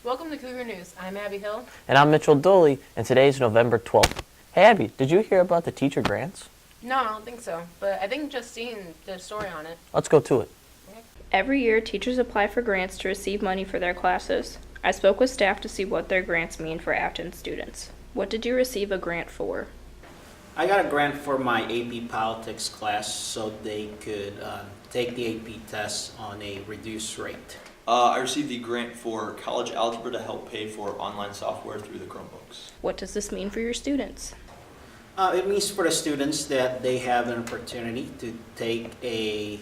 Welcome to Cougar News. I'm Abby Hill. And I'm Mitchell Doley, and today's November 12th. Hey Abby, did you hear about the teacher grants? No, I don't think so, but I think Justine did a story on it. Let's go to it. Every year, teachers apply for grants to receive money for their classes. I spoke with staff to see what their grants mean for Afton students. What did you receive a grant for? I got a grant for my AP Politics class so they could take the AP test on a reduced rate. I received the grant for college algebra to help pay for online software through the Chromebooks. What does this mean for your students? It means for the students that they have an opportunity to take a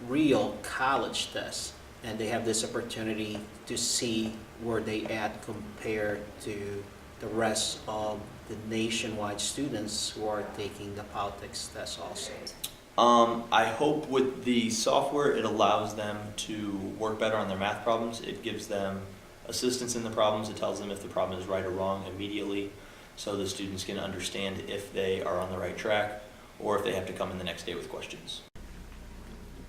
real college test, and they have this opportunity to see where they at compared to the rest of the nationwide students who are taking the politics test also. I hope with the software it allows them to work better on their math problems. It gives them assistance in the problems. It tells them if the problem is right or wrong immediately, so the students can understand if they are on the right track or if they have to come in the next day with questions.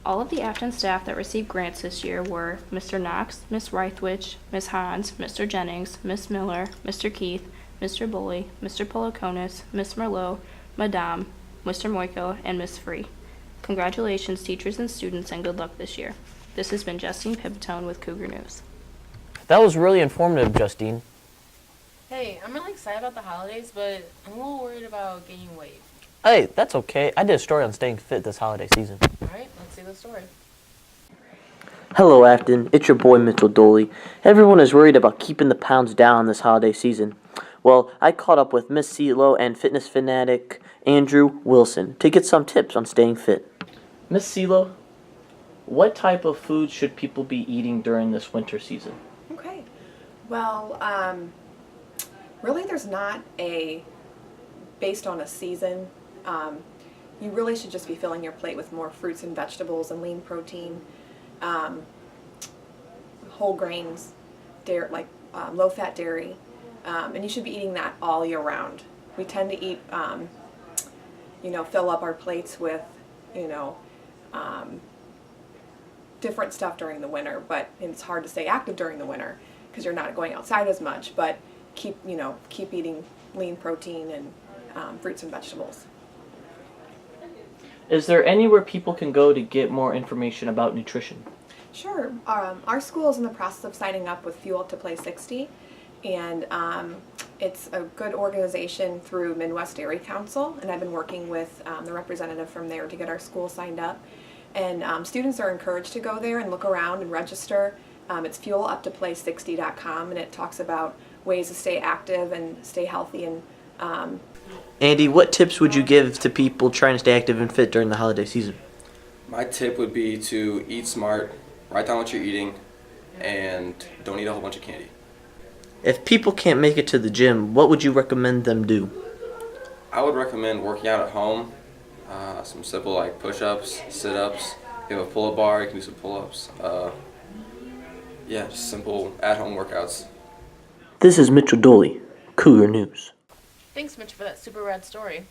All of the Afton staff that received grants this year were Mr. Knox, Ms. Reithwich, Ms. Hans, Mr. Jennings, Ms. Miller, Mr. Keith, Mr. Bully, Mr. Poloconis, Ms. Merlot, Madame, Mr. Moiko, and Ms. Free. Congratulations, teachers and students, and good luck this year. This has been Justine Pipitone with Cougar News. That was really informative, Justine. Hey, I'm really excited about the holidays, but I'm a little worried about gaining weight. Hey, that's okay. I did a story on staying fit this holiday season. Alright, let's see the story. Hello, Afton. It's your boy, Mitchell Doley. Everyone is worried about keeping the pounds down this holiday season. Well, I caught up with Miss CeeLo and fitness fanatic Andrew Wilson to get some tips on staying fit. Miss CeeLo, what type of food should people be eating during this winter season? Okay. Well, really there's not a, based on a season, you really should just be filling your plate with more fruits and vegetables and lean protein, whole grains, dairy, like low-fat dairy, and you should be eating that all year round. We tend to eat, fill up our plates with, different stuff during the winter, but it's hard to stay active during the winter because you're not going outside as much, but keep eating lean protein and fruits and vegetables. Is there anywhere people can go to get more information about nutrition? Sure. Our school is in the process of signing up with Fuel Up to Play 60, and it's a good organization through Midwest Dairy Council, and I've been working with the representative from there to get our school signed up. And students are encouraged to go there and look around and register. It's fueluptoplay60.com, and it talks about ways to stay active and stay healthy. And Andy, what tips would you give to people trying to stay active and fit during the holiday season? My tip would be to eat smart, write down what you're eating, and don't eat a whole bunch of candy. If people can't make it to the gym, what would you recommend them do? I would recommend working out at home, some simple like push-ups, sit-ups. If you have a pull-up bar, you can do some pull-ups. Just simple at-home workouts. This is Mitchell Doley, Cougar News. Thanks, Mitch, for that super rad story.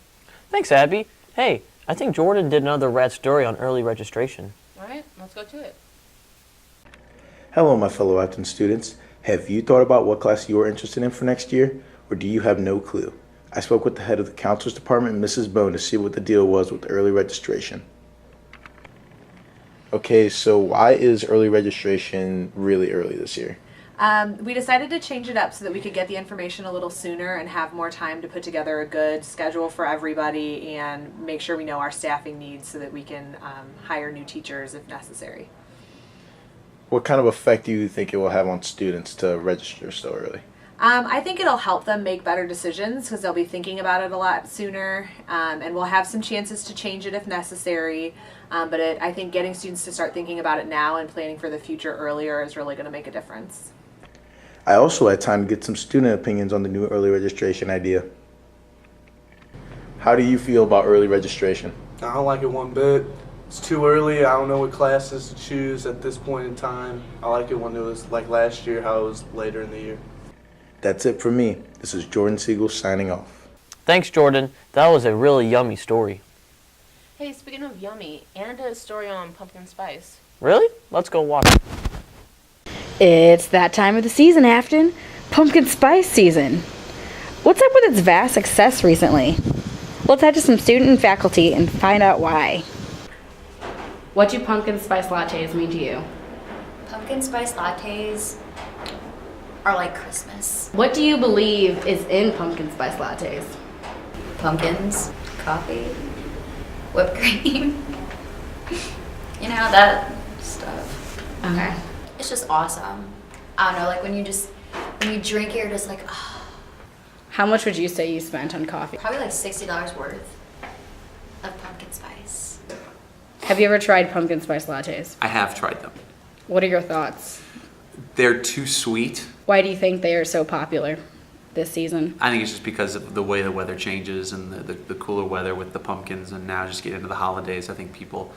Thanks, Abby. Hey, I think Jordan did another rad story on early registration. Alright, let's go to it. Hello, my fellow Afton students. Have you thought about what class you are interested in for next year, or do you have no clue? I spoke with the head of the counselor's department, Mrs. Bone, to see what the deal was with early registration. Okay, so why is early registration really early this year? We decided to change it up so that we could get the information a little sooner and have more time to put together a good schedule for everybody and make sure we know our staffing needs so that we can hire new teachers if necessary. What kind of effect do you think it will have on students to register so early? I think it'll help them make better decisions because they'll be thinking about it a lot sooner, and we'll have some chances to change it if necessary. But I think getting students to start thinking about it now and planning for the future earlier is really going to make a difference. I also had time to get some student opinions on the new early registration idea. How do you feel about early registration? I don't like it one bit. It's too early. I don't know what classes to choose at this point in time. I like it when it was like last year, how it was later in the year. That's it for me. This is Jordan Siegel signing off. Thanks, Jordan. That was a really yummy story. Hey, speaking of yummy, Anna did a story on pumpkin spice. Really? Let's go watch it. It's that time of the season, Afton. Pumpkin spice season. What's up with its vast success recently? Let's head to some student and faculty and find out why. What do pumpkin spice lattes mean to you? Pumpkin spice lattes are like Christmas. What do you believe is in pumpkin spice lattes? Pumpkins, coffee, whipped cream. You know, that stuff. Okay. It's just awesome. I don't know, like when you drink it, you're just like, oh. How much would you say you spent on coffee? Probably like $60 worth of pumpkin spice. Have you ever tried pumpkin spice lattes? I have tried them. What are your thoughts? They're too sweet. Why do you think they are so popular this season? I think it's just because of the way the weather changes and the cooler weather with the pumpkins, and now just get into the holidays. I think people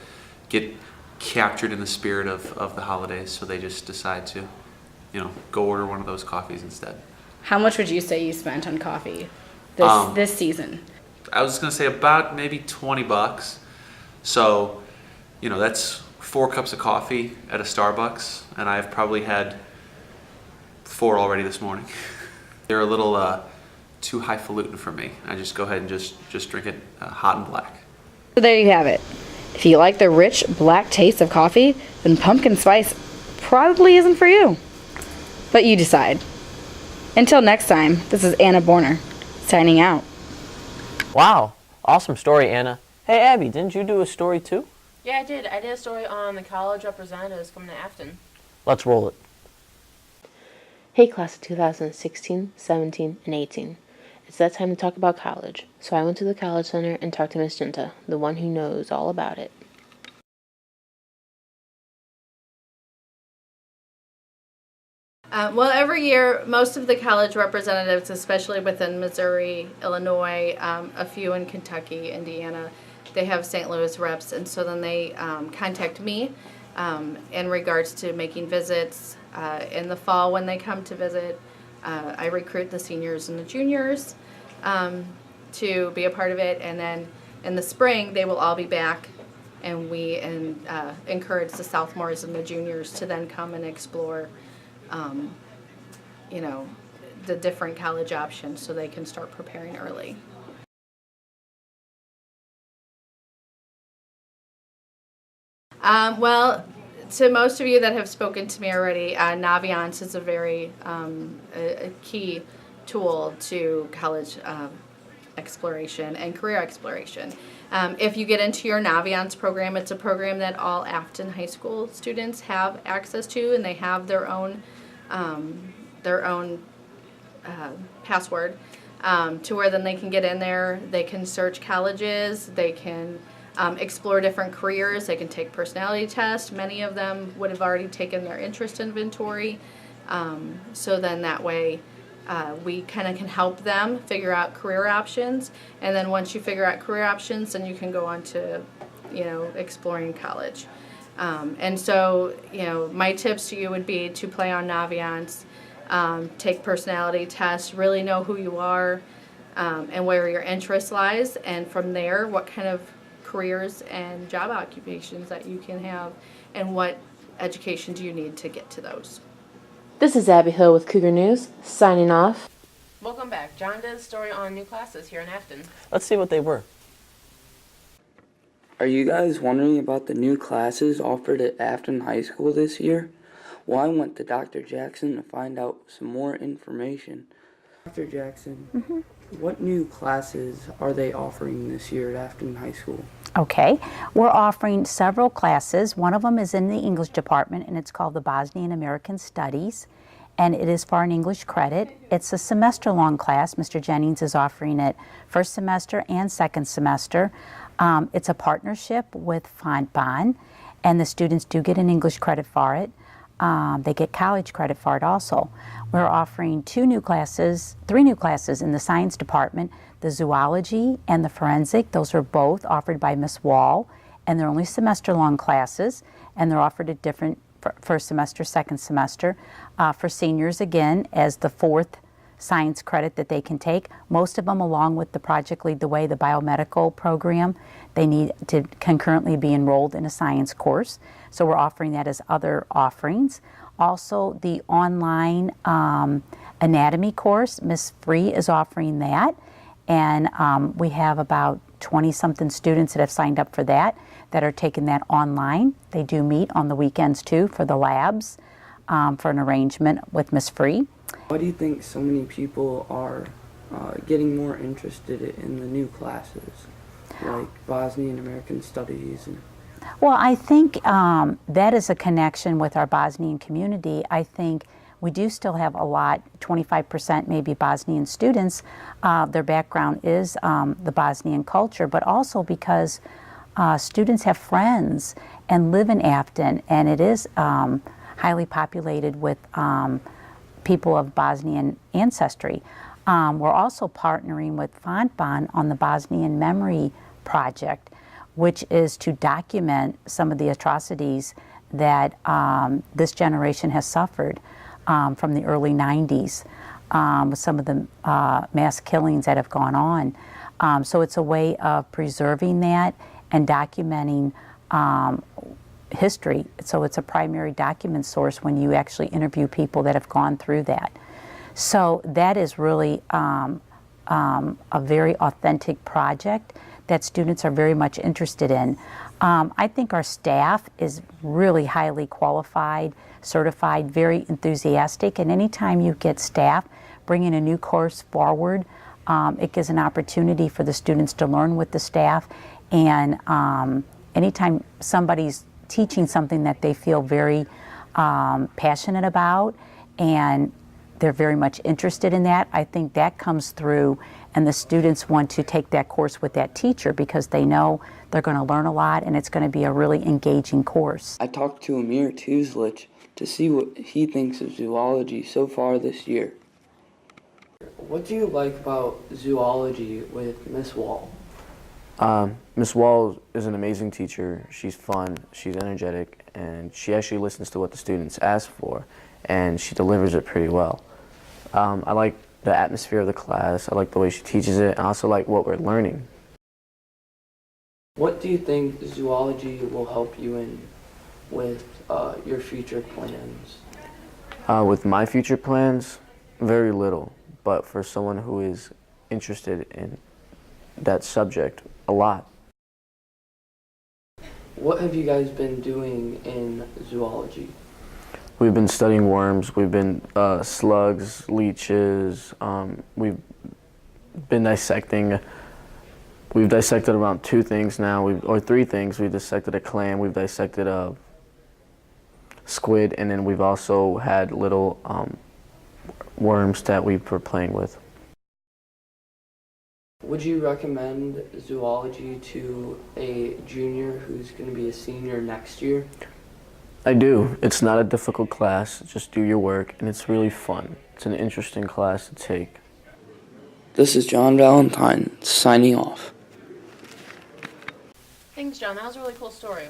get captured in the spirit of the holidays, so they just decide to, go order one of those coffees instead. How much would you say you spent on coffee this season? I was gonna say about maybe $20. So, that's 4 cups of coffee at a Starbucks, and I've probably had 4 already this morning. They're a little too highfalutin for me. I just go ahead and just drink it hot and black. So there you have it. If you like the rich black taste of coffee, then pumpkin spice probably isn't for you. But you decide. Until next time, this is Anna Borner, signing out. Wow, awesome story, Anna. Hey, Abby, didn't you do a story too? Yeah, I did. I did a story on the college representatives coming to Afton. Let's roll it. Hey, class of 2016, 17, and 18. It's that time to talk about college. So I went to the College Center and talked to Miss Jinta, the one who knows all about it. Well, every year, most of the college representatives, especially within Missouri, Illinois, a few in Kentucky, Indiana, they have St. Louis reps, and so then they contact me in regards to making visits. In the fall when they come to visit, I recruit the seniors and the juniors to be a part of it, and then in the spring they will all be back, and we encourage the sophomores and the juniors to then come and explore the different college options so they can start preparing early. Well, to most of you that have spoken to me already, Naviance is a very a key tool to college exploration and career exploration. If you get into your Naviance program, it's a program that all Afton High School students have access to, and they have their own password to where then they can get in there, they can search colleges, they can explore different careers, they can take personality tests. Many of them would have already taken their interest inventory, so then that way we kind of can help them figure out career options, and then once you figure out career options, then you can go on to exploring college. And so my tips to you would be to play on Naviance, take personality tests, really know who you are and where your interest lies, and from there what kind of careers and job occupations that you can have, and what education do you need to get to those. This is Abby Hill with Cougar News, signing off. Welcome back. John did a story on new classes here in Afton. Let's see what they were. Are you guys wondering about the new classes offered at Afton High School this year? Well, I went to Dr. Jackson to find out some more information. Dr. Jackson, what new classes are they offering this year at Afton High School? Okay, we're offering several classes. One of them is in the English department, and it's called the Bosnian American Studies, and it is for an English credit. It's a semester-long class. Mr. Jennings is offering it first semester and second semester. It's a partnership with Fontbonne, and the students do get an English credit for it. They get college credit for it also. We're offering three new classes in the science department, the zoology and the forensic. Those are both offered by Miss Wall, and they're only semester-long classes, and they're offered at different first semester, second semester. For seniors, again, as the fourth science credit that they can take. Most of them, along with the Project Lead the Way, the biomedical program, they need to concurrently be enrolled in a science course. So we're offering that as other offerings. Also, the online anatomy course, Miss Free is offering that. And we have about 20-something students that have signed up for that are taking that online. They do meet on the weekends too for the labs, for an arrangement with Miss Free. Why do you think so many people are getting more interested in the new classes, like Bosnian American Studies? Well, I think that is a connection with our Bosnian community. I think we do still have a lot, 25% maybe Bosnian students. Their background is the Bosnian culture, but also because students have friends and live in Afton, and it is highly populated with people of Bosnian ancestry. We're also partnering with Fontbonne on the Bosnian Memory Project, which is to document some of the atrocities that this generation has suffered from the early 90s, with some of the mass killings that have gone on. So it's a way of preserving that and documenting history. So it's a primary document source when you actually interview people that have gone through that. So that is really a very authentic project that students are very much interested in. I think our staff is really highly qualified, certified, very enthusiastic, and anytime you get staff bringing a new course forward, it gives an opportunity for the students to learn with the staff, and anytime somebody's teaching something that they feel very passionate about and they're very much interested in that, I think that comes through, and the students want to take that course with that teacher because they know they're going to learn a lot and it's going to be a really engaging course. I talked to Amir Tuzlich to see what he thinks of zoology so far this year. What do you like about zoology with Miss Wall? Miss Wall is an amazing teacher. She's fun, she's energetic, and she actually listens to what the students ask for, and she delivers it pretty well. I like the atmosphere of the class, I like the way she teaches it, and I also like what we're learning. What do you think zoology will help you in with your future plans? With my future plans, very little, but for someone who is interested in that subject, a lot. What have you guys been doing in zoology? We've been studying worms, we've been slugs, leeches, we've been dissecting. We've dissected around 2 things now, or 3 things. We've dissected a clam, we've dissected a squid, and then we've also had little worms that we were playing with. Would you recommend zoology to a junior who's going to be a senior next year? I do. It's not a difficult class. Just do your work, and it's really fun. It's an interesting class to take. This is John Valentine, signing off. Thanks, John. That was a really cool story.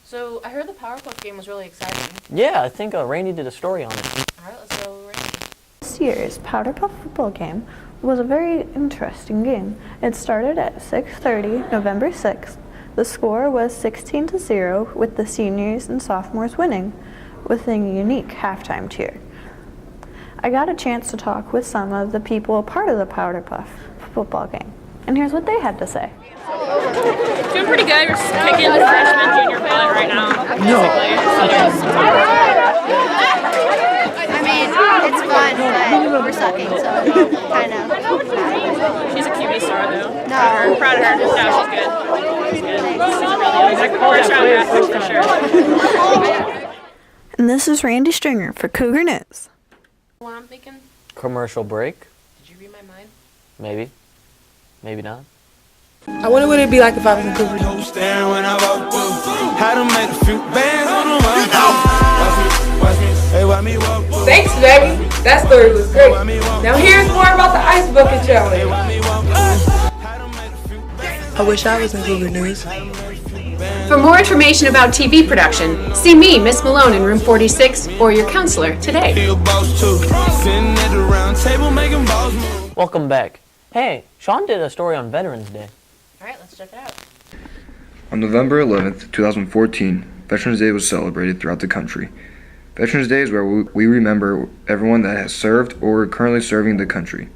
So, I heard the Powerpuff game was really exciting. Yeah, I think Randee did a story on it. Alright, let's go, Randee. This year's Powder Puff football game was a very interesting game. It started at 6:30, November 6th. The score was 16-0, with the seniors and sophomores winning, with a unique halftime cheer. I got a chance to talk with some of the people a part of the Powder Puff football game, and here's what they had to say. Doing pretty good. We're just kicking the freshman junior pilot right now. I mean, it's fun, but we're sucking, so kind of. She's a QB star, though. No. I'm proud of her. No, she's good. She's good. She's really first round draft pick for sure. And this is Randee Stringer for Cougar News. What I'm thinking? Commercial break? Did you read my mind? Maybe. Maybe not. I wonder what it'd be like if I was in Cougar News. How to make a few bands on the Thanks, baby. That story was great. Now here's more about the Ice Bucket Challenge. I wish I was in Cougar News. For more information about TV production, see me, Miss Malone, in room 46, or your counselor today. Welcome back. Hey, Sean did a story on Veterans Day. Alright, let's check it out. On November 11th, 2014, Veterans Day was celebrated throughout the country. Veterans Day is where we remember everyone that has served or currently serving the country.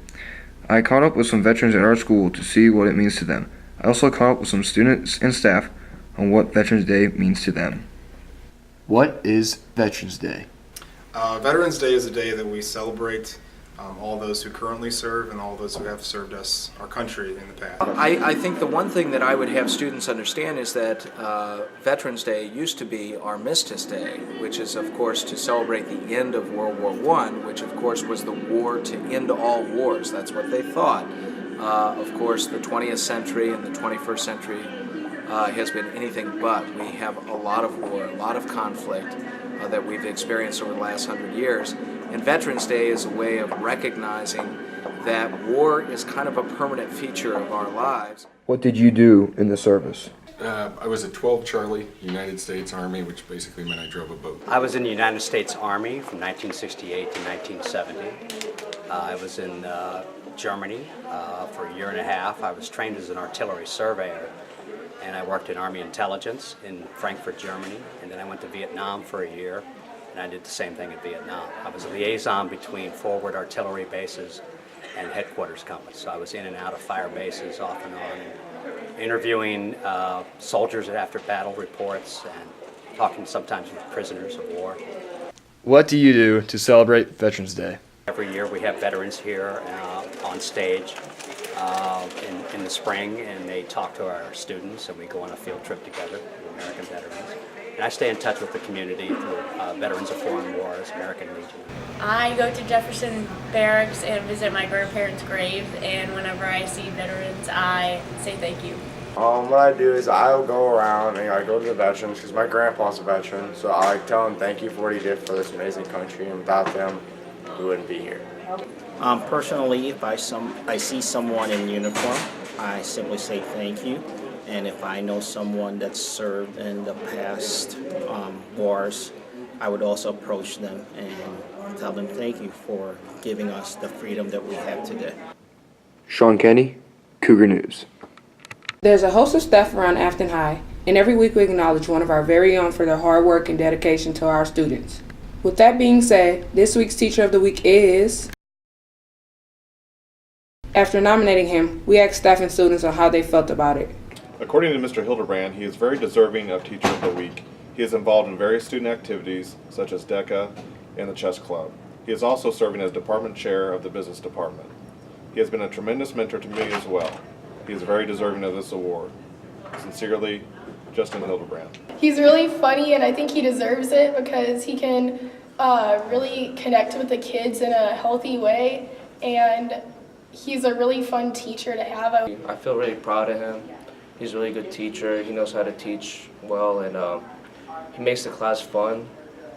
I caught up with some veterans at our school to see what it means to them. I also caught up with some students and staff on what Veterans Day means to them. What is Veterans Day? Veterans Day is a day that we celebrate all those who currently serve and all those who have served our country in the past. I think the one thing that I would have students understand is that Veterans Day used to be Armistice Day, which is, of course, to celebrate the end of World War I, which, of course, was the war to end all wars. That's what they thought. Of course, the 20th century and the 21st century has been anything but. We have a lot of war, a lot of conflict that we've experienced over the last 100 years. And Veterans Day is a way of recognizing that war is kind of a permanent feature of our lives. What did you do in the service? I was at 12 Charlie, United States Army, which basically meant I drove a boat. I was in the United States Army from 1968 to 1970. I was in Germany for a year and a half. I was trained as an artillery surveyor, and I worked in Army intelligence in Frankfurt, Germany, and then I went to Vietnam for a year, and I did the same thing in Vietnam. I was a liaison between forward artillery bases and headquarters companies, so I was in and out of fire bases off and on, and interviewing soldiers after battle reports and talking sometimes with prisoners of war. What do you do to celebrate Veterans Day? Every year we have veterans here on stage in the spring, and they talk to our students, and we go on a field trip together with American veterans. And I stay in touch with the community through Veterans of Foreign Wars, American Legion. I go to Jefferson Barracks and visit my grandparents' grave, and whenever I see veterans, I say thank you. What I do is I'll go around and I go to the veterans because my grandpa's a veteran, so I tell him thank you for what he did for this amazing country, and without them, we wouldn't be here. Personally, if I see someone in uniform, I simply say thank you. And if I know someone that's served in the past wars, I would also approach them and tell them thank you for giving us the freedom that we have today. Sean Kenny, Cougar News. There's a host of staff around Afton High, and every week we acknowledge one of our very own for their hard work and dedication to our students. With that being said, this week's Teacher of the Week is... After nominating him, we asked staff and students on how they felt about it. According to Mr. Hildebrand, he is very deserving of Teacher of the Week. He is involved in various student activities, such as DECA and the Chess Club. He is also serving as Department Chair of the Business Department. He has been a tremendous mentor to me as well. He is very deserving of this award. Sincerely, Justine Hildebrand. He's really funny, and I think he deserves it because he can really connect with the kids in a healthy way, and he's a really fun teacher to have. I feel really proud of him. He's a really good teacher. He knows how to teach well, and he makes the class fun.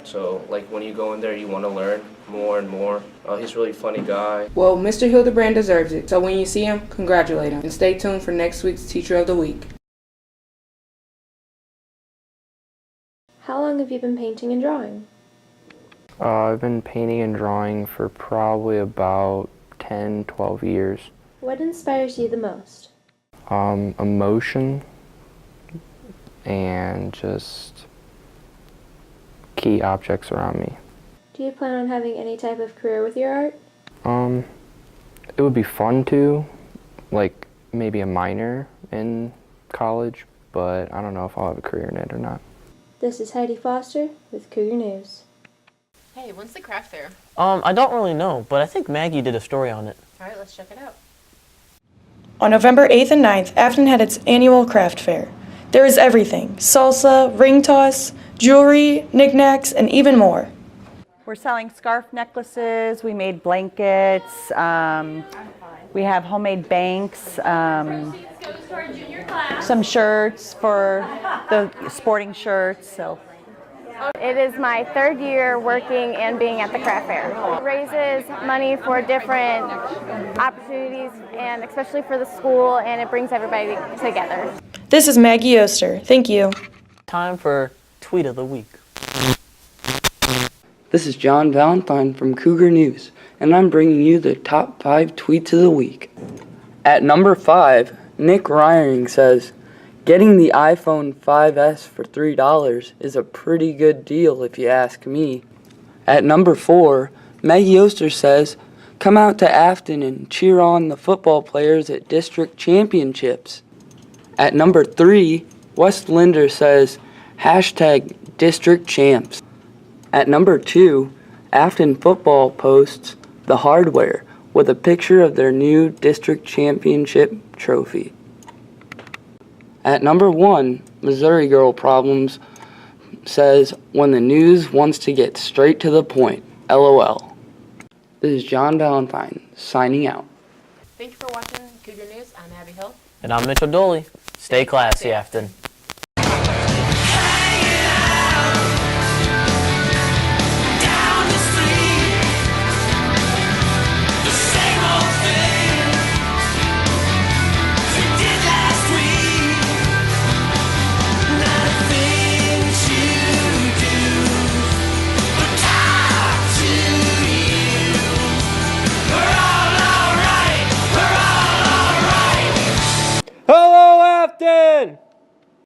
So, like, when you go in there, you want to learn more and more. He's a really funny guy. Well, Mr. Hildebrand deserves it, so when you see him, congratulate him. And stay tuned for next week's Teacher of the Week. How long have you been painting and drawing? I've been painting and drawing for probably about 10, 12 years. What inspires you the most? Emotion and just key objects around me. Do you plan on having any type of career with your art? It would be fun to, like maybe a minor in college, but I don't know if I'll have a career in it or not. This is Heidi Foster with Cougar News. Hey, when's the craft fair? I don't really know, but I think Maggie did a story on it. All right, let's check it out. On November 8th and 9th, Afton had its annual craft fair. There is everything: salsa, ring toss, jewelry, knickknacks, and even more. We're selling scarf necklaces, we made blankets, we have homemade banks, some shirts for the sporting shirts. So. It is my third year working and being at the craft fair. It raises money for different opportunities, and especially for the school, and it brings everybody together. This is Maggie Oster. Thank you. Time for Tweet of the Week. This is John Valentine from Cougar News, and I'm bringing you the top 5 tweets of the week. At number 5, Nick Ryring says, "Getting the iPhone 5S for $3 is a pretty good deal if you ask me." At number 4, Maggie Oster says, come out to Afton and cheer on the football players at district championships. At number 3, West Linder says, hashtag district champs. At number 2, Afton football posts the hardware with a picture of their new district championship trophy. At number 1, Missouri Girl Problems says, when the news wants to get straight to the point, LOL. This is John Valentine, signing out. Thank you for watching Cougar News. I'm Abby Hill. And I'm Mitchell Doley. Stay classy, Afton.